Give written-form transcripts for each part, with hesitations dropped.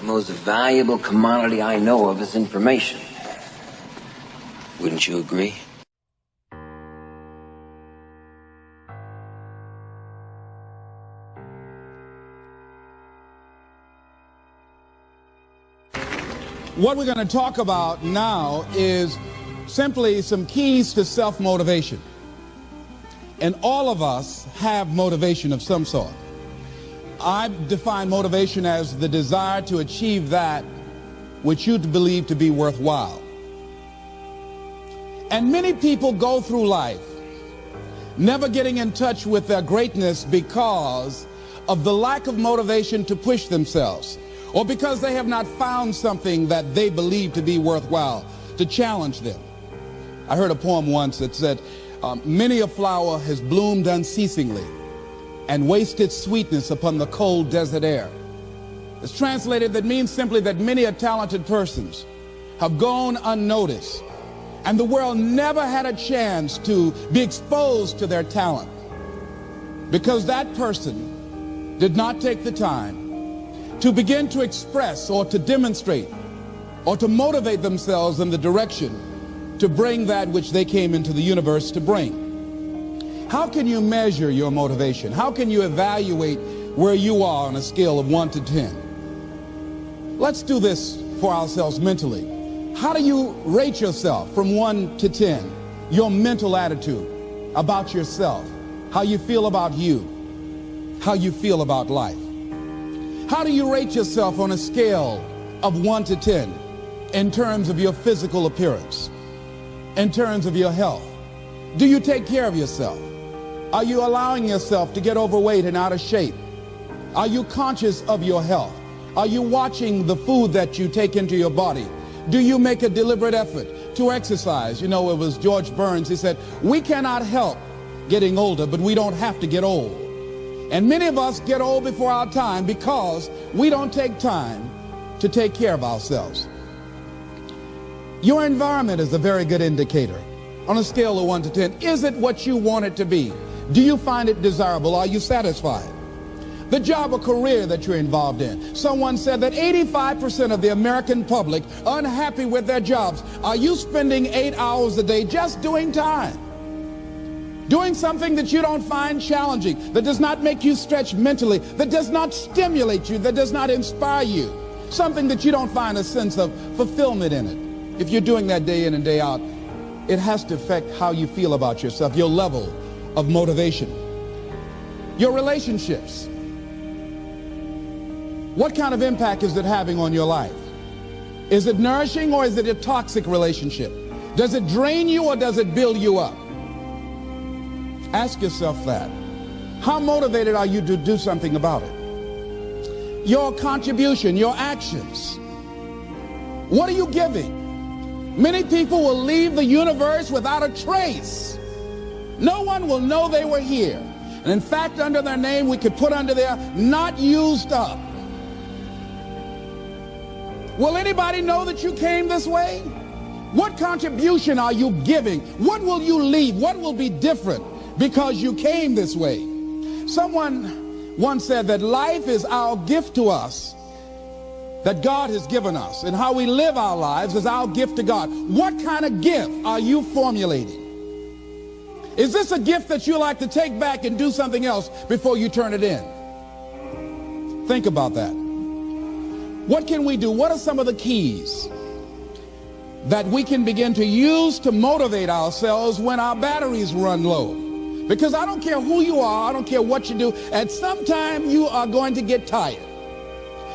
most valuable commodity I know of is information. Wouldn't you agree? What we're going to talk about now is simply some keys to self-motivation. And all of us have motivation of some sort. I define motivation as the desire to achieve that which you believe to be worthwhile. And many people go through life never getting in touch with their greatness because of the lack of motivation to push themselves, or because they have not found something that they believe to be worthwhile to challenge them. I heard a poem once that said, many a flower has bloomed unceasingly and wasted sweetness upon the cold desert air. It's translated, that means simply that many a talented persons have gone unnoticed, and the world never had a chance to be exposed to their talent because that person did not take the time to begin to express or to demonstrate or to motivate themselves in the direction to bring that which they came into the universe to bring. How can you measure your motivation? How can you evaluate where you are on a scale of 1 to 10? Let's do this for ourselves mentally. How do you rate yourself from 1 to 10? Your mental attitude about yourself, how you feel about you, how you feel about life. How do you rate yourself on a scale of 1 to 10 in terms of your physical appearance, in terms of your health? Do you take care of yourself? Are you allowing yourself to get overweight and out of shape? Are you conscious of your health? Are you watching the food that you take into your body? Do you make a deliberate effort to exercise? You know, it was George Burns, he said, we cannot help getting older, but we don't have to get old. And many of us get old before our time because we don't take time to take care of ourselves. Your environment is a very good indicator. On a scale of 1 to 10, is it what you want it to be? Do you find it desirable? Are you satisfied? The job or career that you're involved in. Someone said that 85% of the American public are unhappy with their jobs. Are you spending 8 hours a day just doing time? Doing something that you don't find challenging, that does not make you stretch mentally, that does not stimulate you, that does not inspire you. Something that you don't find a sense of fulfillment in it. If you're doing that day in and day out, it has to affect how you feel about yourself, your level of motivation. Your relationships. What kind of impact is it having on your life? Is it nourishing or is it a toxic relationship? Does it drain you or does it build you up? Ask yourself that. How motivated are you to do something about it? Your contribution, your actions. What are you giving? Many people will leave the universe without a trace. No one will know they were here. And in fact, under their name, we could put under there, not used up. Will anybody know that you came this way? What contribution are you giving? What will you leave? What will be different because you came this way? Someone once said that life is our gift to us that God has given us, and how we live our lives is our gift to God. What kind of gift are you formulating? Is this a gift that you like to take back and do something else before you turn it in? Think about that. What can we do? What are some of the keys that we can begin to use to motivate ourselves when our batteries run low? Because I don't care who you are, I don't care what you do, at some time you are going to get tired.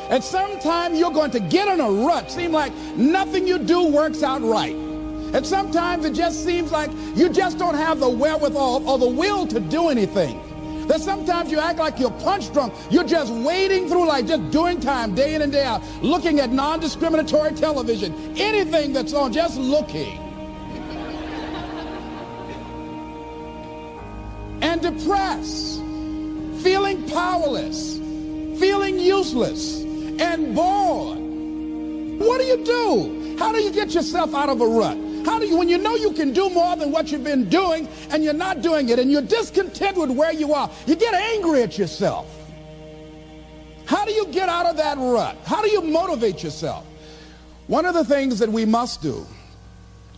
At some time you're going to get in a rut. Seem like nothing you do works out right. And sometimes it just seems like you just don't have the wherewithal or the will to do anything. That sometimes you act like you're punch drunk. You're just wading through life, just doing time day in and day out, looking at non-discriminatory television, anything that's on, just looking. And depressed, feeling powerless, feeling useless, and bored. What do you do? How do you get yourself out of a rut? How do you, when you know you can do more than what you've been doing and you're not doing it and you're discontent with where you are, you get angry at yourself. How do you get out of that rut? How do you motivate yourself? One of the things that we must do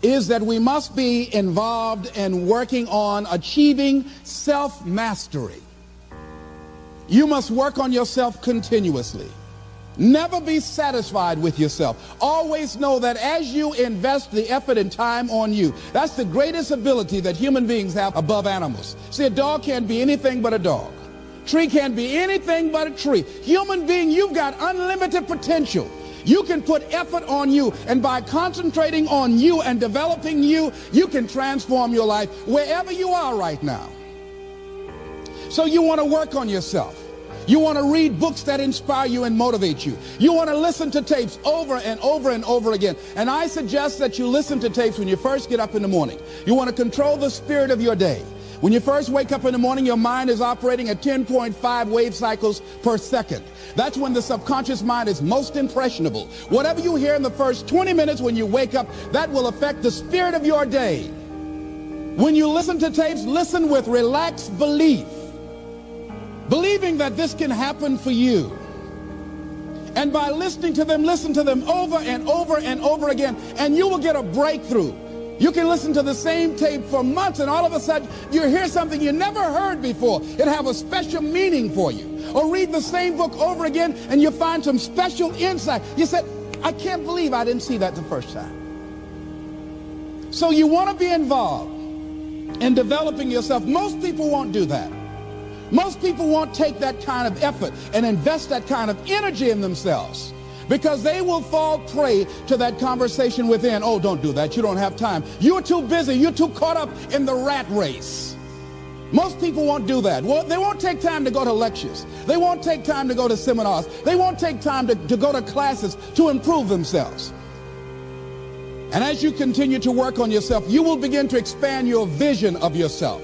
is that we must be involved in working on achieving self-mastery. You must work on yourself continuously. Never be satisfied with yourself. Always know that as you invest the effort and time on you, that's the greatest ability that human beings have above animals. See, a dog can't be anything but a dog. Tree can't be anything but a tree. Human being, you've got unlimited potential. You can put effort on you, and by concentrating on you and developing you, you can transform your life wherever you are right now. So you want to work on yourself. You want to read books that inspire you and motivate you. You want to listen to tapes over and over and over again. And I suggest that you listen to tapes when you first get up in the morning. You want to control the spirit of your day. When you first wake up in the morning, your mind is operating at 10.5 wave cycles per second. That's when the subconscious mind is most impressionable. Whatever you hear in the first 20 minutes when you wake up, that will affect the spirit of your day. When you listen to tapes, listen with relaxed belief, believing that this can happen for you. And by listening to them, listen to them over and over and over again, and you will get a breakthrough. You can listen to the same tape for months, and all of a sudden you hear something you never heard before. It have a special meaning for you. Or read the same book over again, and you find some special insight. You said, I can't believe I didn't see that the first time. So you want to be involved in developing yourself. Most people won't do that. Most people won't take that kind of effort and invest that kind of energy in themselves, because they will fall prey to that conversation within. Oh, don't do that. You don't have time. You're too busy. You're too caught up in the rat race. Most people won't do that. Well, they won't take time to go to lectures. They won't take time to go to seminars. They won't take time to go to classes to improve themselves. And as you continue to work on yourself, you will begin to expand your vision of yourself.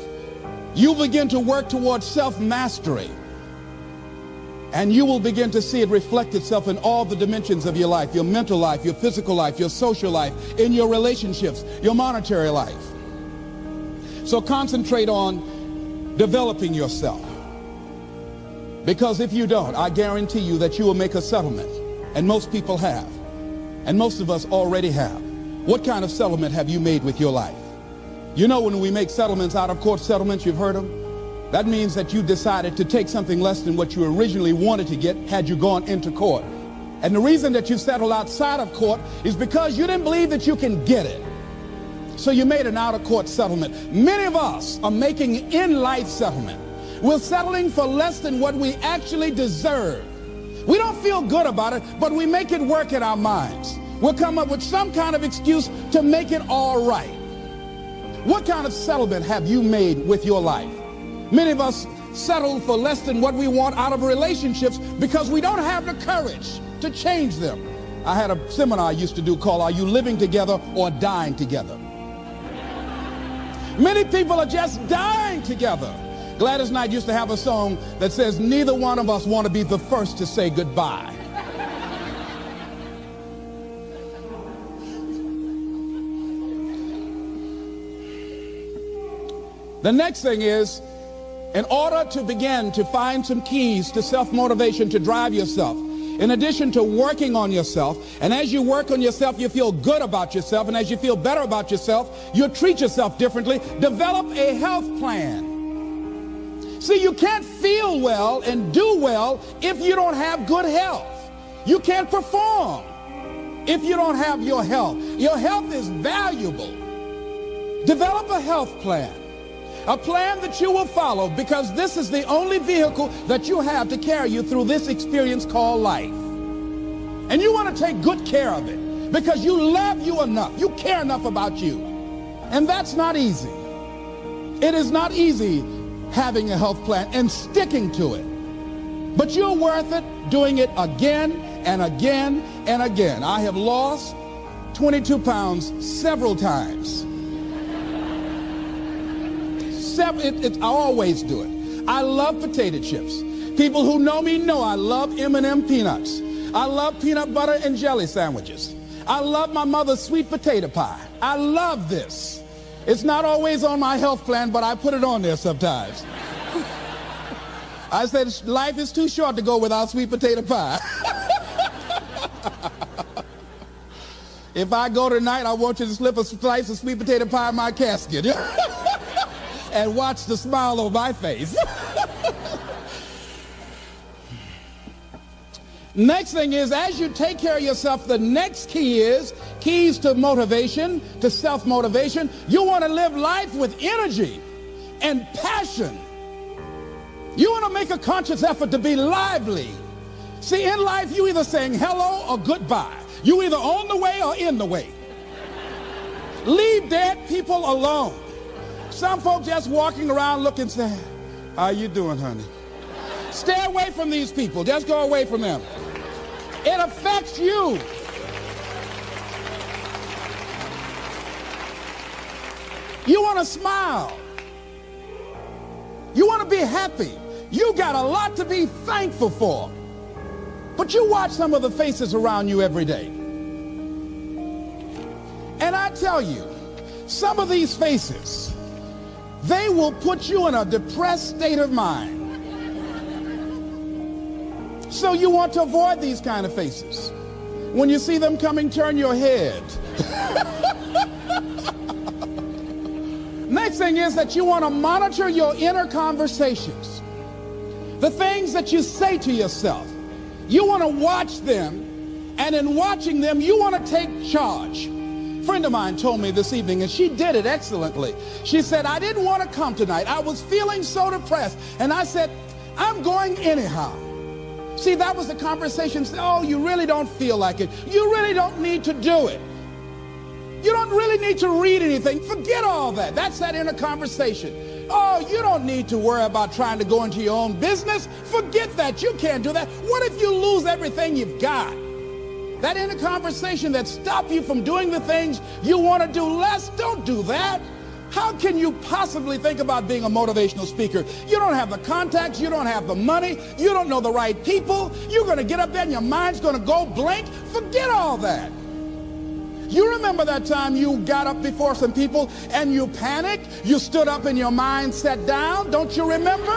You begin to work towards self-mastery. And you will begin to see it reflect itself in all the dimensions of your life, your mental life, your physical life, your social life, in your relationships, your monetary life. So concentrate on developing yourself. Because if you don't, I guarantee you that you will make a settlement. And most people have. And most of us already have. What kind of settlement have you made with your life? You know, when we make settlements, out of court settlements, you've heard them. That means that you decided to take something less than what you originally wanted to get had you gone into court. And the reason that you settled outside of court is because you didn't believe that you can get it. So you made an out-of-court settlement. Many of us are making in-life settlement. We're settling for less than what we actually deserve. We don't feel good about it, but we make it work in our minds. We'll come up with some kind of excuse to make it all right. What kind of settlement have you made with your life? Many of us settle for less than what we want out of relationships because we don't have the courage to change them. I had a seminar I used to do called, Are You Living Together or Dying Together? Many people are just dying together. Gladys Knight used to have a song that says, neither one of us want to be the first to say goodbye. The next thing is, in order to begin to find some keys to self-motivation to drive yourself, in addition to working on yourself, and as you work on yourself, you feel good about yourself, and as you feel better about yourself, you treat yourself differently. Develop a health plan. See, you can't feel well and do well if you don't have good health. You can't perform if you don't have your health. Your health is valuable. Develop a health plan. A plan that you will follow, because this is the only vehicle that you have to carry you through this experience called life. And you want to take good care of it because you love you enough. You care enough about you. And that's not easy. It is not easy having a health plan and sticking to it. But you're worth it doing it again and again and again. I have lost 22 pounds several times. I always do it. I love potato chips. People who know me know I love M&M peanuts. I love peanut butter and jelly sandwiches. I love my mother's sweet potato pie. I love this. It's not always on my health plan, but I put it on there sometimes. I said, life is too short to go without sweet potato pie. If I go tonight, I want you to slip a slice of sweet potato pie in my casket and watch the smile on my face. Next thing is, as you take care of yourself, the next key is keys to motivation, to self-motivation. You want to live life with energy and passion. You want to make a conscious effort to be lively. See, in life, you either saying hello or goodbye. You either on the way or in the way. Leave dead people alone. Some folks just walking around looking sad. How you doing, honey? Stay away from these people. Just go away from them. It affects you. You want to smile. You want to be happy. You got a lot to be thankful for. But you watch some of the faces around you every day. And I tell you, some of these faces, they will put you in a depressed state of mind. So you want to avoid these kind of faces. When you see them coming, turn your head. Next thing is that you want to monitor your inner conversations. The things that you say to yourself. You want to watch them, and in watching them, you want to take charge. A friend of mine told me this evening, and she did it excellently. She said, I didn't want to come tonight. I was feeling so depressed. And I said, I'm going anyhow. See, that was the conversation. Oh, you really don't feel like it. You really don't need to do it. You don't really need to read anything. Forget all that. That's that inner conversation. Oh, you don't need to worry about trying to go into your own business. Forget that. You can't do that. What if you lose everything you've got? That inner conversation that stops you from doing the things you want to do less, don't do that. How can you possibly think about being a motivational speaker? You don't have the contacts. You don't have the money. You don't know the right people. You're going to get up there and your mind's going to go blank. Forget all that. You remember that time you got up before some people and you panicked? You stood up and your mind sat down? Don't you remember?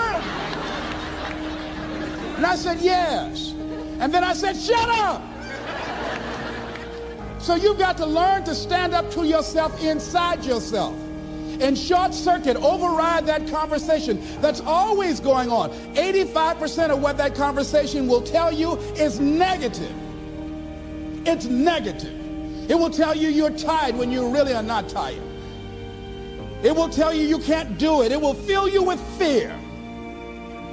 And I said, yes. And then I said, shut up. So you've got to learn to stand up to yourself inside yourself and short circuit, override that conversation that's always going on. 85% of what that conversation will tell you is negative. It's negative. It will tell you you're tired when you really are not tired. It will tell you you can't do it. It will fill you with fear.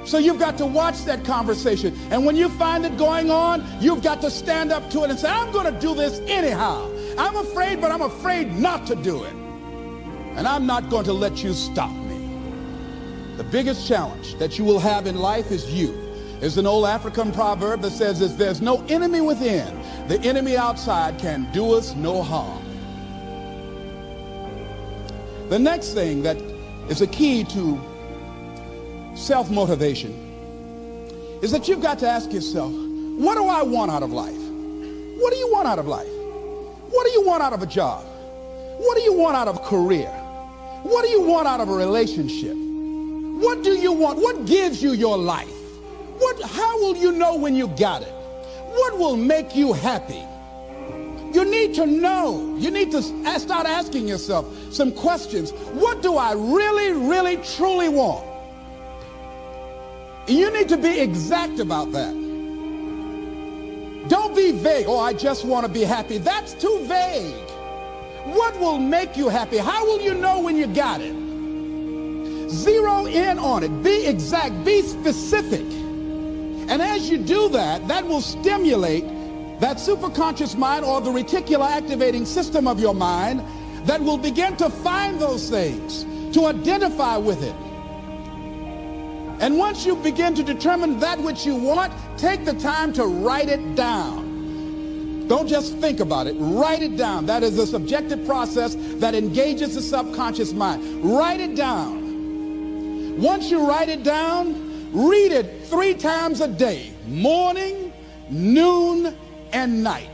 So you've got to watch that conversation. And when you find it going on, you've got to stand up to it and say, I'm going to do this anyhow. I'm afraid, but I'm afraid not to do it. And I'm not going to let you stop me. The biggest challenge that you will have in life is you. There's an old African proverb that says, if there's no enemy within, the enemy outside can do us no harm. The next thing that is a key to self-motivation is that you've got to ask yourself, what do I want out of life? What do you want out of life? What do you want out of a job? What do you want out of a career? What do you want out of a relationship? What do you want? What gives you your life? How will you know when you got it? What will make you happy? You need to know. You need to start asking yourself some questions. What do I really, really, truly want? You need to be exact about that. Don't be vague. Oh, I just want to be happy. That's too vague. What will make you happy? How will you know when you got it? Zero in on it. Be exact. Be specific. And as you do that, that will stimulate that superconscious mind or the reticular activating system of your mind that will begin to find those things, to identify with it. And once you begin to determine that which you want, take the time to write it down. Don't just think about it. Write it down. That is a subjective process that engages the subconscious mind. Write it down. Once you write it down, read it 3 times a day, morning, noon, and night.